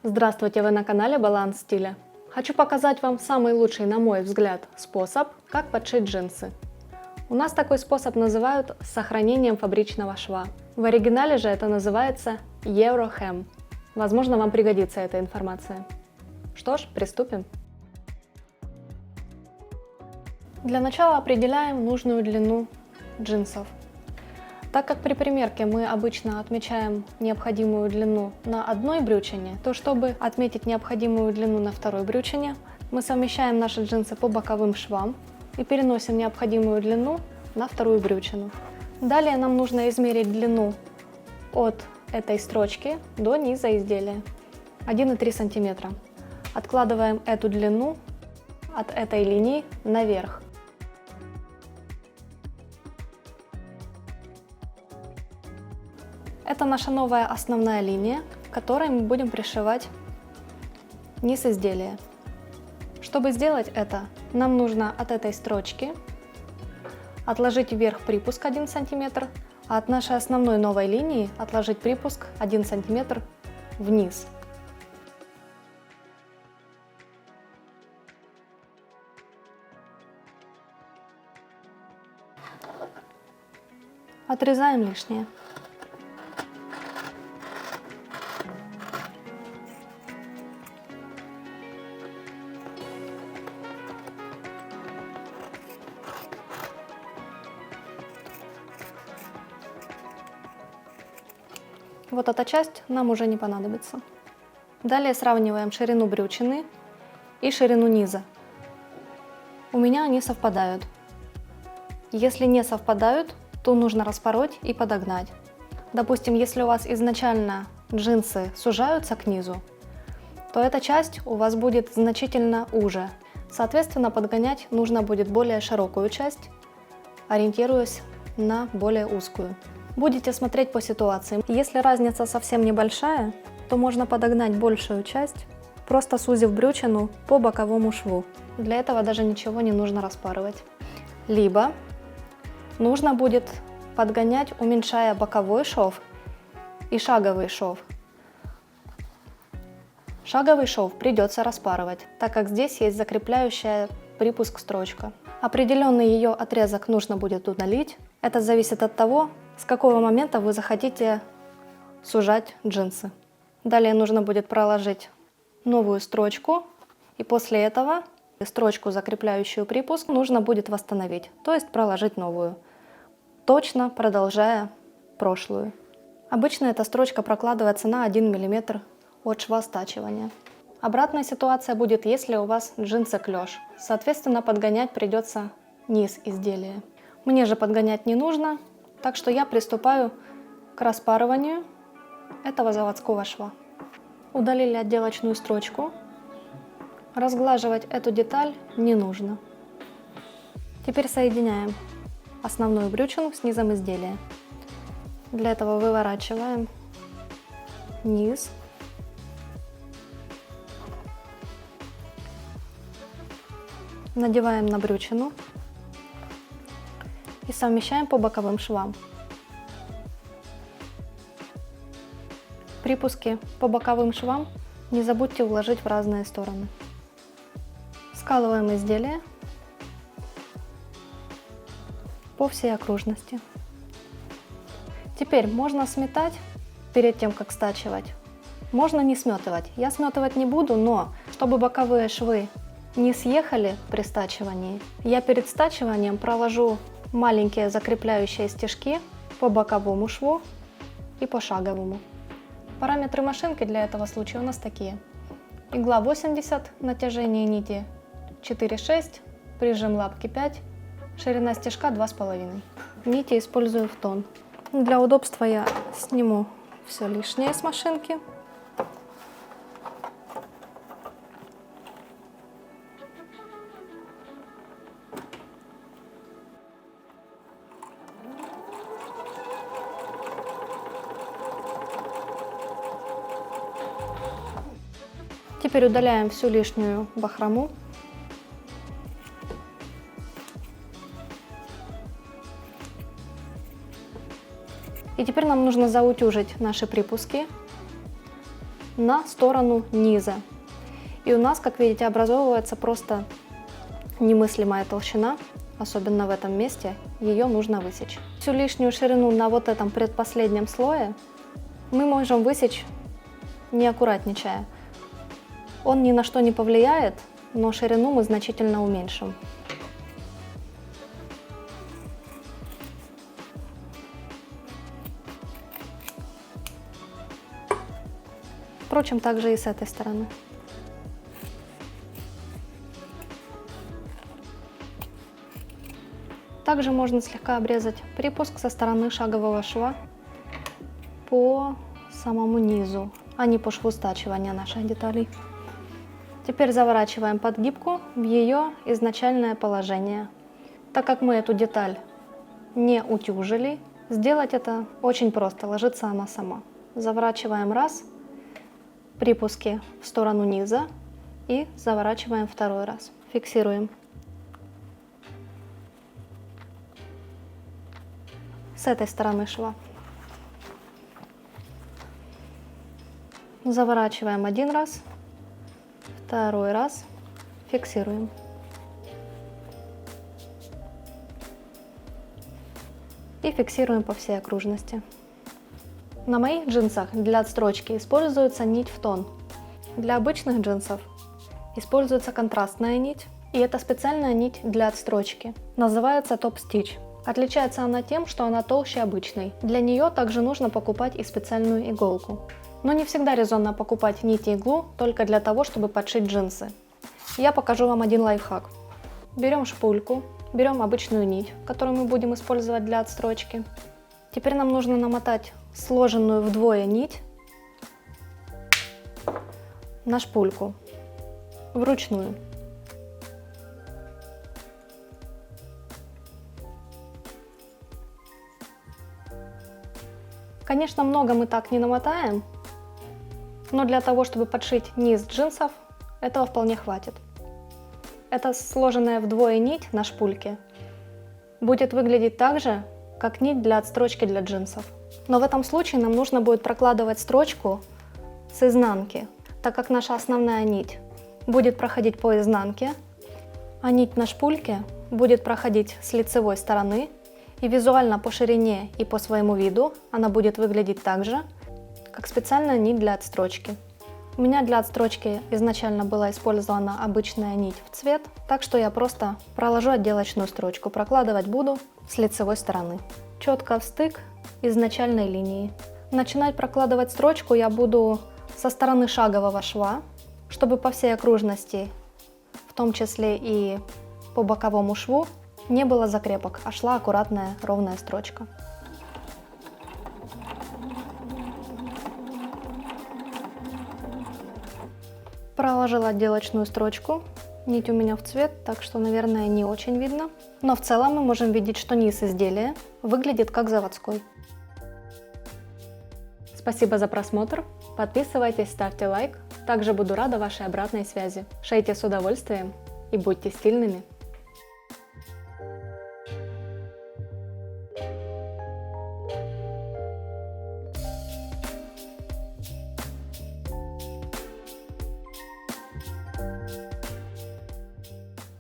Здравствуйте, вы на канале Баланс стиля. Хочу показать вам самый лучший, на мой взгляд, способ, как подшить джинсы. У нас такой способ называют сохранением фабричного шва. В оригинале же это называется Eurohem. Возможно, вам пригодится эта информация. Что ж, приступим. Для начала определяем нужную длину джинсов. Так как при примерке мы обычно отмечаем необходимую длину на одной брючине, то чтобы отметить необходимую длину на второй брючине, мы совмещаем наши джинсы по боковым швам и переносим необходимую длину на вторую брючину. Далее нам нужно измерить длину от этой строчки до низа изделия 1,3 см. Откладываем эту длину от этой линии наверх. Это наша новая основная линия, к которой мы будем пришивать низ изделия. Чтобы сделать это, нам нужно от этой строчки отложить вверх припуск 1 см, а от нашей основной новой линии отложить припуск 1 см вниз. Отрезаем лишнее. Вот эта часть нам уже не понадобится. Далее сравниваем ширину брючины и ширину низа. У меня они совпадают. Если не совпадают, то нужно распороть и подогнать. Допустим, если у вас изначально джинсы сужаются к низу, то эта часть у вас будет значительно уже. Соответственно, подгонять нужно будет более широкую часть, ориентируясь на более узкую. Будете смотреть по ситуации. Если разница совсем небольшая, то можно подогнать большую часть, просто сузив брючину по боковому шву. Для этого даже ничего не нужно распарывать. Либо нужно будет подгонять, уменьшая боковой шов и шаговый шов. Шаговый шов придется распарывать, так как здесь есть закрепляющая припуск строчка. Определенный ее отрезок нужно будет удалить. Это зависит от того, с какого момента вы захотите сужать джинсы. Далее нужно будет проложить новую строчку, и после этого строчку, закрепляющую припуск, нужно будет восстановить, то есть проложить новую, точно продолжая прошлую. Обычно эта строчка прокладывается на 1 мм от шва стачивания. Обратная ситуация будет, если у вас джинсы клеш. Соответственно, подгонять придется низ изделия. Мне же подгонять не нужно, так что я приступаю к распарыванию этого заводского шва. Удалили отделочную строчку. Разглаживать эту деталь не нужно. Теперь соединяем основную брючину с низом изделия. Для этого выворачиваем низ. Надеваем на брючину и совмещаем по боковым швам. Припуски по боковым швам не забудьте уложить в разные стороны. Скалываем изделие по всей окружности. Теперь можно сметать перед тем, как стачивать. Можно не сметывать. Я сметывать не буду, но чтобы боковые швы не съехали при стачивании, я перед стачиванием проложу маленькие закрепляющие стежки по боковому шву и по шаговому. Параметры машинки для этого случая у нас такие. Игла 80, натяжение нити 4,6, прижим лапки 5, ширина стежка 2,5. Нити использую в тон. Для удобства я сниму все лишнее с машинки. Теперь удаляем всю лишнюю бахрому. И теперь нам нужно заутюжить наши припуски на сторону низа. И у нас, как видите, образовывается просто немыслимая толщина, особенно в этом месте, ее нужно высечь. Всю лишнюю ширину на вот этом предпоследнем слое мы можем высечь, не аккуратничая. Он ни на что не повлияет, но ширину мы значительно уменьшим. Впрочем, также и с этой стороны. Также можно слегка обрезать припуск со стороны шагового шва по самому низу, а не по шву стачивания наших деталей. Теперь заворачиваем подгибку в ее изначальное положение. Так как мы эту деталь не утюжили, сделать это очень просто, ложится она сама. Заворачиваем раз, припуски в сторону низа и заворачиваем второй раз. Фиксируем. С этой стороны шва. Заворачиваем один раз, второй раз, фиксируем. И фиксируем по всей окружности. На моих джинсах для отстрочки используется нить в тон. Для обычных джинсов используется контрастная нить, и это специальная нить для отстрочки. Называется Top Stitch. Отличается она тем, что она толще обычной. Для нее также нужно покупать и специальную иголку. Но не всегда резонно покупать нить и иглу только для того, чтобы подшить джинсы. Я покажу вам один лайфхак. Берем шпульку, берем обычную нить, которую мы будем использовать для отстрочки. Теперь нам нужно намотать сложенную вдвое нить на шпульку вручную. Конечно, много мы так не намотаем, но для того, чтобы подшить низ джинсов, этого вполне хватит. Эта сложенная вдвое нить на шпульке будет выглядеть так же, как нить для отстрочки для джинсов. Но в этом случае нам нужно будет прокладывать строчку с изнанки, так как наша основная нить будет проходить по изнанке, а нить на шпульке будет проходить с лицевой стороны, и визуально по ширине и по своему виду она будет выглядеть так же, как специальная нить для отстрочки. У меня для отстрочки изначально была использована обычная нить в цвет, так что я просто проложу отделочную строчку, прокладывать буду с лицевой стороны. Четко в стык изначальной линии. Начинать прокладывать строчку я буду со стороны шагового шва, чтобы по всей окружности, в том числе и по боковому шву, не было закрепок, а шла аккуратная ровная строчка. Проложила отделочную строчку. Нить у меня в цвет, так что, наверное, не очень видно. Но в целом мы можем видеть, что низ изделия выглядит как заводской. Спасибо за просмотр. Подписывайтесь, ставьте лайк. Также буду рада вашей обратной связи. Шейте с удовольствием и будьте стильными.